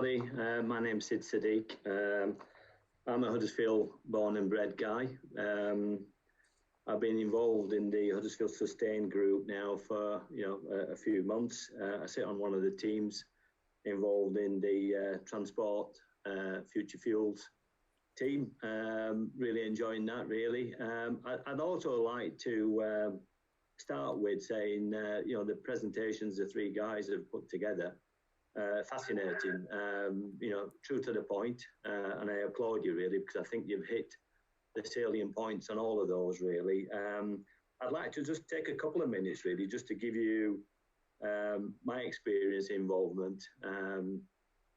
My name's Sadique. I'm a Huddersfield born and bred guy. I've been involved in the Huddersfield Sustain group now for a few months. I sit on one of the teams involved in the transport future fuels team. Really enjoying that. Really, I'd also like to start with saying the presentations the three guys have put together. Fascinating, true to the point, and I applaud you really because I think you've hit the salient points on all of those really. I'd like to just take a couple of minutes really just to give you my experience involvement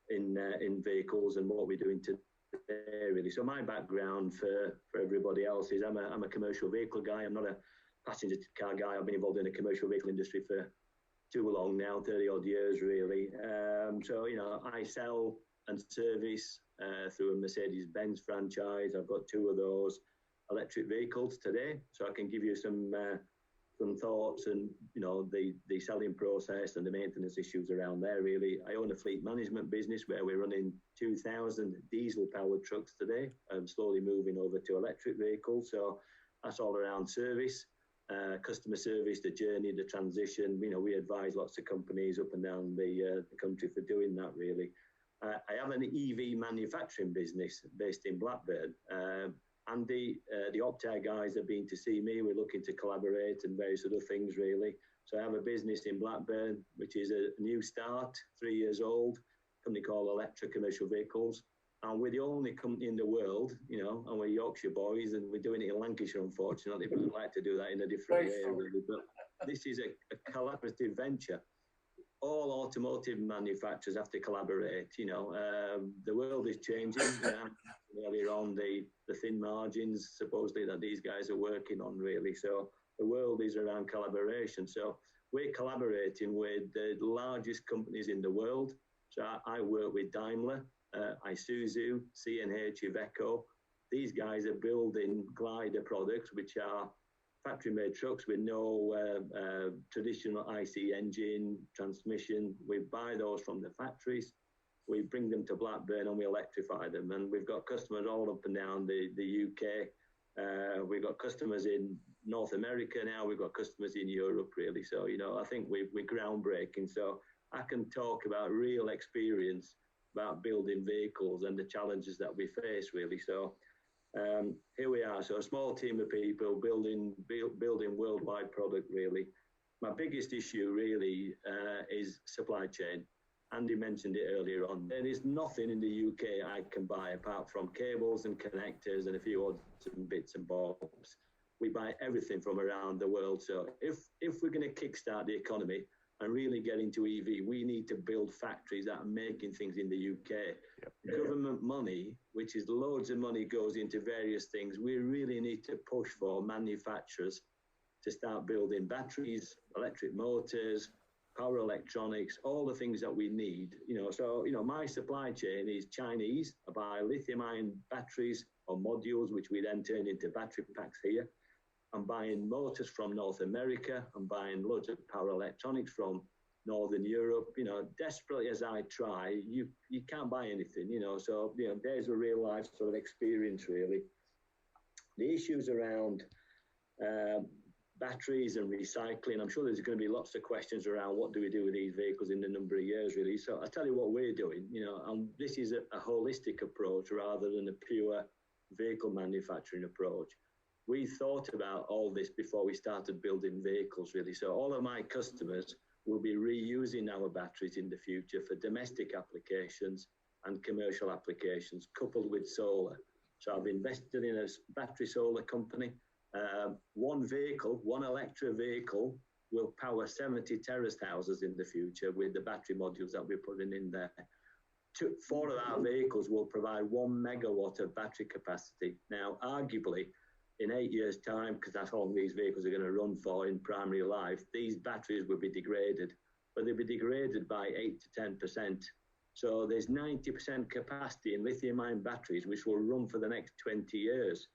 in vehicles and what we're doing today really. So my background for everybody else is I'm a commercial vehicle guy. I'm not a passenger car guy. I've been involved in the commercial vehicle industry for too long now, 30 odd years really. So I sell and service through a Mercedes-Benz franchise. I've got two of those electric vehicles today, so I can give you some thoughts and the selling process and the maintenance issues around there really. I own a fleet management business where we're running 2,000 diesel powered trucks today. I'm slowly moving over to electric vehicles, so that's all around service. Customer service, the journey, the transition. We advise lots of companies up and down the country for doing that really. I have an EV manufacturing business based in Blackburn. And the Optare guys have been to see me. We're looking to collaborate and various other things really. So I have a business in Blackburn, which is a new start, 3 years old, a company called Electra Commercial Vehicles. And we're the only company in the world, and we're Yorkshire boys, and we're doing it in Lancashire, unfortunately, but I'd like to do that in a different way, really. But this is a collaborative venture. All automotive manufacturers have to collaborate, the world is changing. Earlier on, the thin margins, supposedly, that these guys are working on, really. So the world is around collaboration. So we're collaborating with the largest companies in the world. So I work with Daimler, Isuzu, C&H, Iveco. These guys are building glider products, which are factory-made trucks with no traditional IC engine, transmission. We buy those from the factories. We bring them to Blackburn and we electrify them. And we've got customers all up and down the UK. We've got customers in North America now. We've got customers in Europe, really. So, I think we're groundbreaking. So I can talk about real experience about building vehicles and the challenges that we face, really. So here we are. So a small team of people building worldwide product, really. My biggest issue, really, is supply chain. Andy mentioned it earlier on. There is nothing in the UK I can buy apart from cables and connectors and a few odds and bits and bobs. We buy everything from around the world. So if we're going to kickstart the economy and really get into EV, we need to build factories that are making things in the UK. Yep. Government money, which is loads of money, goes into various things. We really need to push for manufacturers to start building batteries, electric motors, power electronics, all the things that we need. So my supply chain is Chinese. I buy lithium-ion batteries or modules, which we then turn into battery packs here. I'm buying motors from North America. I'm buying loads of power electronics from Northern Europe. Desperately as I try, you can't buy anything, So, there's a real life sort of experience, really. The issues around batteries and recycling, I'm sure there's going to be lots of questions around what do we do with these vehicles in a number of years, really. So I'll tell you what we're doing, and this is a holistic approach rather than a pure vehicle manufacturing approach. We thought about all this before we started building vehicles, really. So all of my customers will be reusing our batteries in the future for domestic applications and commercial applications, coupled with solar. So I've invested in a battery solar company. One Electra vehicle will power 70 terraced houses in the future with the battery modules that we're putting in there. 4 of our vehicles will provide 1 megawatt of battery capacity. Now, arguably, in 8 years' time, because that's how long these vehicles are going to run for in primary life, these batteries will be degraded, but they'll be degraded by 8 to 10%. So there's 90% capacity in lithium-ion batteries, which will run for the next 20 years.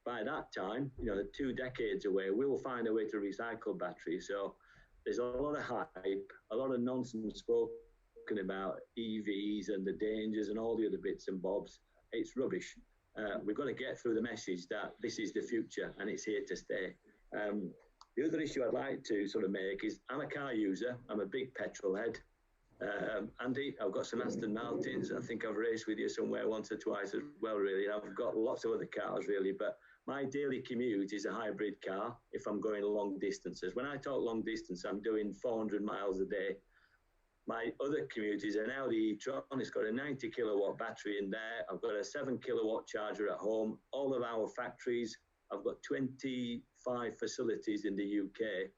By that time, 2 decades away, we will find a way to recycle batteries. So there's a lot of hype, a lot of nonsense spoken talking about EVs and the dangers and all the other bits and bobs. It's rubbish. We've got to get through the message that this is the future and it's here to stay. The other issue I'd like to sort of make is I'm a car user. I'm a big petrol head. Andy, I've got some Aston Martins. I think I've raced with you somewhere once or twice as well, really. I've got lots of other cars, really, but my daily commute is a hybrid car if I'm going long distances. When I talk long distance, I'm doing 400 miles a day. My other commute is an Audi e-tron. It's got a 90 kilowatt battery in there. I've got a 7 kilowatt charger at home. All of our factories, I've got 25 facilities in the UK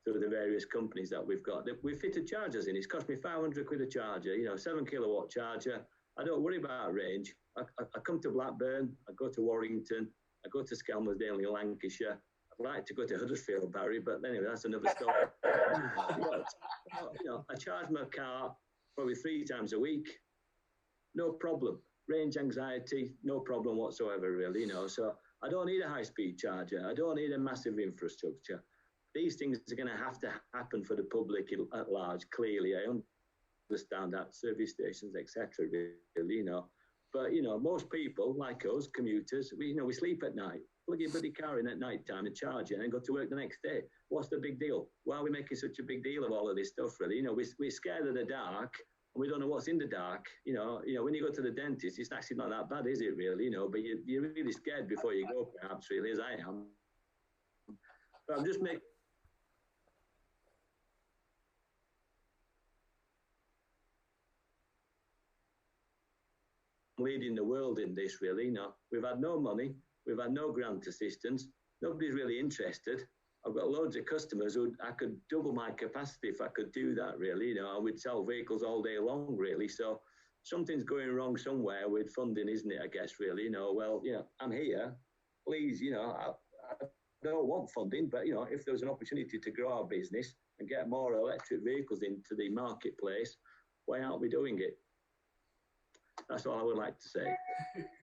through the various companies that we've got. We've fitted chargers in. It's cost me 500 quid a charger, 7 kilowatt charger. I don't worry about range. I come to Blackburn, I go to Warrington, I go to Skelmersdale in Lancashire. I'd like to go to Huddersfield, Barry, but anyway, that's another story. I charge my car probably 3 times a week. No problem. Range anxiety, no problem whatsoever, really, So I don't need a high-speed charger. I don't need a massive infrastructure. These things are going to have to happen for the public at large, clearly. I understand that, service stations, etc., really, But, most people, like us, commuters, we sleep at night. Plug your bloody car in at night time and charge it and go to work the next day. What's the big deal? Why are we making such a big deal of all of this stuff, really? We're scared of the dark and we don't know what's in the dark. When you go to the dentist, it's actually not that bad, is it, really? But you're really scared before you go, perhaps, really, as I am. But I'm just making leading the world in this, really. We've had no money, we've had no grant assistance, nobody's really interested. I've got loads of customers who I could double my capacity if I could do that, really. I would sell vehicles all day long, really. So something's going wrong somewhere with funding, isn't it, I guess, really. I'm here, please, I don't want funding, but, if there's an opportunity to grow our business and get more electric vehicles into the marketplace, why aren't we doing it? That's all I would like to say.